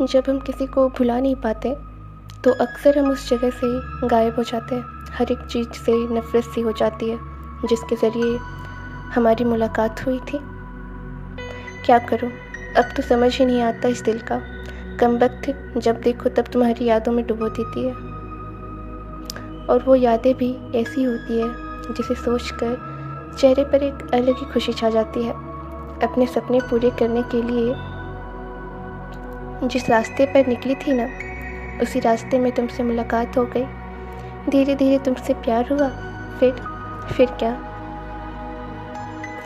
जब हम किसी को भुला नहीं पाते तो अक्सर हम उस जगह से गायब हो जाते हैं। हर एक चीज़ से नफ़रत सी हो जाती है जिसके ज़रिए हमारी मुलाकात हुई थी। क्या करूं, अब तो समझ ही नहीं आता इस दिल का। कमबख्त जब देखो तब तुम्हारी यादों में डुबो देती है, और वो यादें भी ऐसी होती है जिसे सोचकर चेहरे पर एक अलग ही खुशी छा जाती है। अपने सपने पूरे करने के लिए जिस रास्ते पर निकली थी ना, उसी रास्ते में तुमसे मुलाकात हो गई। धीरे धीरे तुमसे प्यार हुआ। फिर क्या,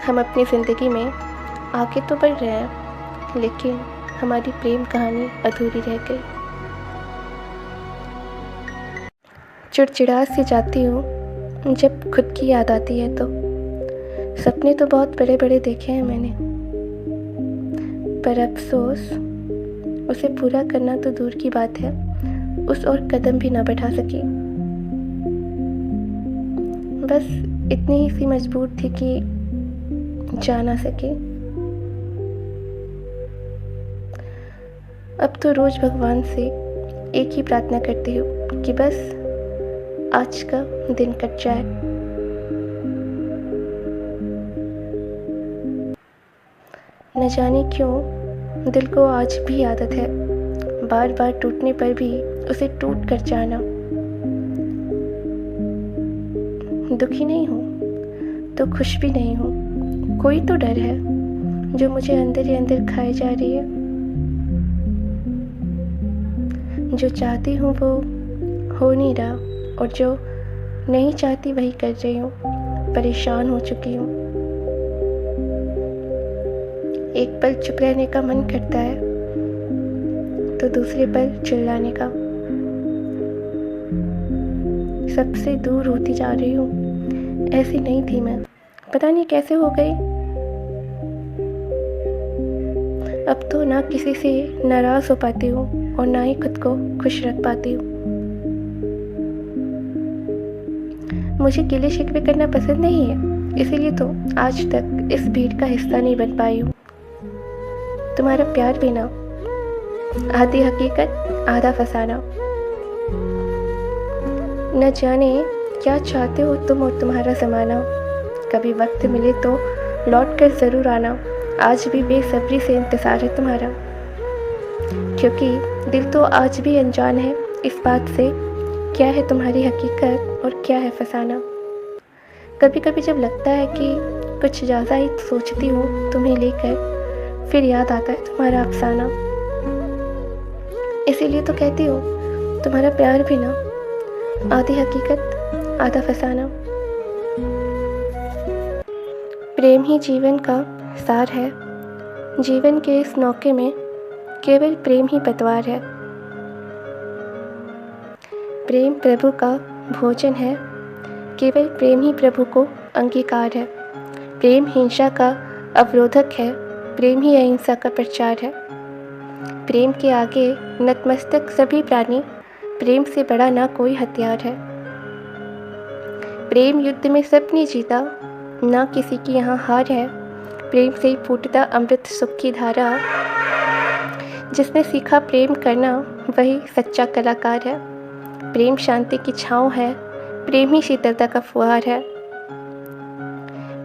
हम अपनी ज़िंदगी में आगे तो बढ़ रहे हैं, लेकिन हमारी प्रेम कहानी अधूरी रह गई। चिड़चिड़ा सी जाती हूँ जब खुद की याद आती है तो। सपने तो बहुत बड़े बड़े देखे हैं मैंने, पर अफसोस उसे पूरा करना तो दूर की बात है, उस और कदम भी ना बढ़ा सकी। बस इतनी ही सी मजबूर थी कि जा ना सके। अब तो रोज़ भगवान से एक ही प्रार्थना करती हूँ कि बस आज का दिन कट जाए। न जाने क्यों दिल को आज भी आदत है बार बार टूटने पर भी उसे टूट कर जाना। दुखी नहीं हूँ तो खुश भी नहीं हूँ, कोई तो डर है जो मुझे अंदर ही अंदर खाए जा रही है। जो चाहती हूँ वो हो नहीं रहा, और जो नहीं चाहती वही कर रही हूँ। परेशान हो चुकी हूँ। एक पल चुप रहने का मन करता है तो दूसरे पल चिल्लाने का। सबसे दूर होती जा रही हूँ, ऐसी नहीं थी मैं, पता नहीं कैसे हो गई। अब तो ना किसी से नाराज़ हो पाती हूँ और ना ही खुद को खुश रख पाती हूँ। मुझे गिले शिकवे करना पसंद नहीं है, इसीलिए तो आज तक इस भीड़ का हिस्सा नहीं बन पाई हूँ। तुम्हारा प्यार भी ना, आधी हकीकत आधा फसाना। न जाने क्या चाहते हो तुम और तुम्हारा ज़माना। कभी वक्त मिले तो लौट कर ज़रूर आना, आज भी बेसब्री से इंतज़ार है तुम्हारा। क्योंकि दिल तो आज भी अनजान है इस बात से, क्या है तुम्हारी हकीकत और क्या है फसाना। कभी कभी जब लगता है कि कुछ ज़्यादा ही सोचती हूँ तुम्हें लेकर, फिर याद आता है तुम्हारा अफसाना। इसीलिए तो कहती हूँ तुम्हारा प्यार भी ना, आधी हकीकत आधा फसाना। प्रेम ही जीवन का सार है, जीवन के इस नौके में केवल प्रेम ही पतवार है। प्रेम प्रभु का भोजन है, केवल प्रेम ही प्रभु को अंगीकार है। प्रेम हिंसा का अवरोधक है, प्रेम ही अहिंसा का प्रचार है। प्रेम के आगे नतमस्तक सभी प्राणी, प्रेम से बड़ा ना कोई हथियार है। प्रेम युद्ध में सबने जीता, ना किसी की यहाँ हार है। प्रेम से ही फूटता अमृत सुख की धारा, जिसने सीखा प्रेम करना वही सच्चा कलाकार है। प्रेम शांति की छाँव है, प्रेम ही शीतलता का फुहार है।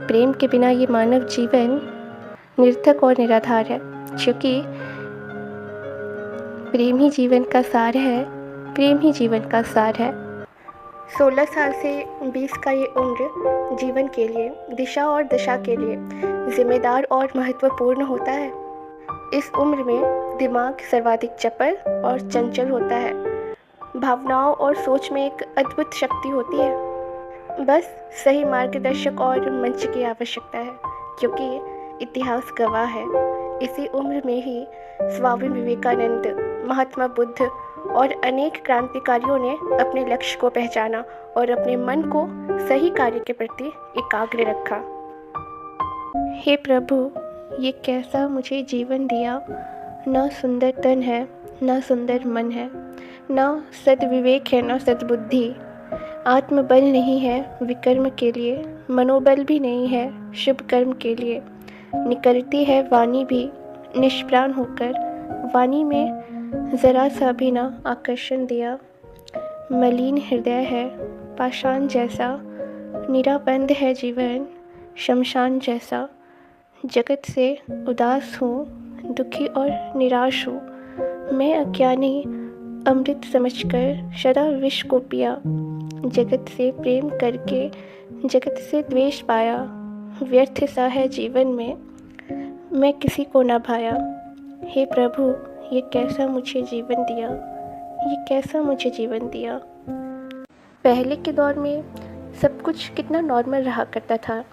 प्रेम के बिना ये मानव जीवन निरर्थक और निराधार है, क्योंकि प्रेम ही जीवन का सार है, प्रेम ही जीवन का सार है। 16 साल से 20 का ये उम्र जीवन के लिए, दिशा और दशा के लिए जिम्मेदार और महत्वपूर्ण होता है। इस उम्र में दिमाग सर्वाधिक चपल और चंचल होता है। भावनाओं और सोच में एक अद्भुत शक्ति होती है। बस सही मार्गदर्शक और मंच की आवश्यकता है, क्योंकि इतिहास गवाह है इसी उम्र में ही स्वामी विवेकानंद, महात्मा बुद्ध और अनेक क्रांतिकारियों ने अपने लक्ष्य को पहचाना और अपने मन को सही कार्य के प्रति एकाग्र रखा। हे प्रभु, ये कैसा मुझे जीवन दिया। ना सुंदर तन है, ना सुंदर मन है, ना सद्विवेक है, ना सद्बुद्धि। आत्मबल नहीं है विकर्म के लिए, मनोबल भी नहीं है शुभ कर्म के लिए। निकलती है वाणी भी निष्प्राण होकर, वाणी में ज़रा सा भी ना आकर्षण दिया। मलिन हृदय है पाषाण जैसा, निराबंध है जीवन शमशान जैसा। जगत से उदास हूँ, दुखी और निराश हूँ। मैं अज्ञानी अमृत समझकर सदा विष को पिया। जगत से प्रेम करके जगत से द्वेष पाया। व्यर्थ सा है जीवन में, मैं किसी को न भाया। हे प्रभु, ये कैसा मुझे जीवन दिया, ये कैसा मुझे जीवन दिया। पहले के दौर में सब कुछ कितना नॉर्मल रहा करता था।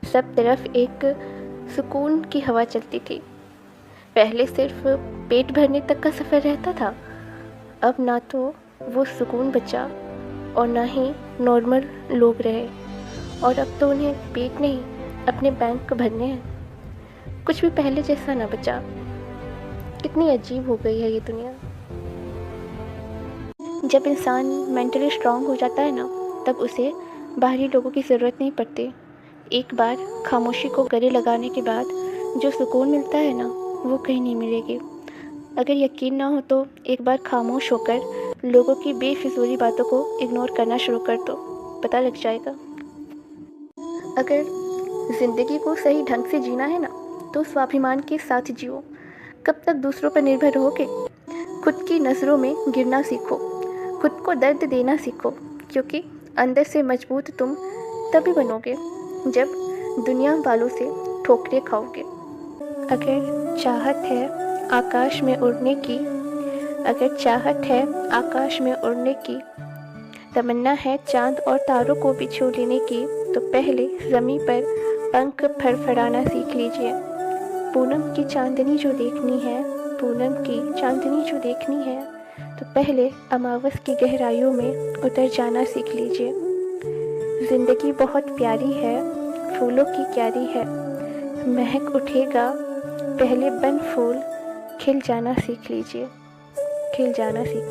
सब तरफ एक सुकून की हवा चलती थी। पहले सिर्फ पेट भरने तक का सफ़र रहता था। अब ना तो वो सुकून बचा और ना ही नॉर्मल लोग रहे। और अब तो उन्हें पेट नहीं, अपने बैंक भरने हैं। कुछ भी पहले जैसा ना बचा। कितनी अजीब हो गई है ये दुनिया। जब इंसान मेंटली स्ट्रांग हो जाता है ना, तब उसे बाहरी लोगों की ज़रूरत नहीं पड़ती। एक बार खामोशी को गले लगाने के बाद जो सुकून मिलता है ना, वो कहीं नहीं मिलेगी। अगर यकीन ना हो तो एक बार खामोश होकर लोगों की बेफिजूली बातों को इग्नोर करना शुरू कर दो, पता लग जाएगा। अगर ज़िंदगी को सही ढंग से जीना है ना, तो स्वाभिमान के साथ जियो। कब तक दूसरों पर निर्भर रहोगे? खुद की नज़रों में गिरना सीखो, खुद को दर्द देना सीखो, क्योंकि अंदर से मजबूत तुम तभी बनोगे जब दुनिया वालों से ठोकरें खाओगे। अगर चाहत है आकाश में उड़ने की, अगर चाहत है आकाश में उड़ने की, तमन्ना है चांद और तारों को भी छू लेने की, तो पहले ज़मीं पर पंख फड़फड़ाना सीख लीजिए। पूनम की चांदनी जो देखनी है, पूनम की चांदनी जो देखनी है, तो पहले अमावस की गहराइयों में उतर जाना सीख लीजिए। ज़िंदगी बहुत प्यारी है, फूलों की क्यारी है, महक उठेगा पहले बन फूल, खिल जाना सीख लीजिए, खिल जाना सीख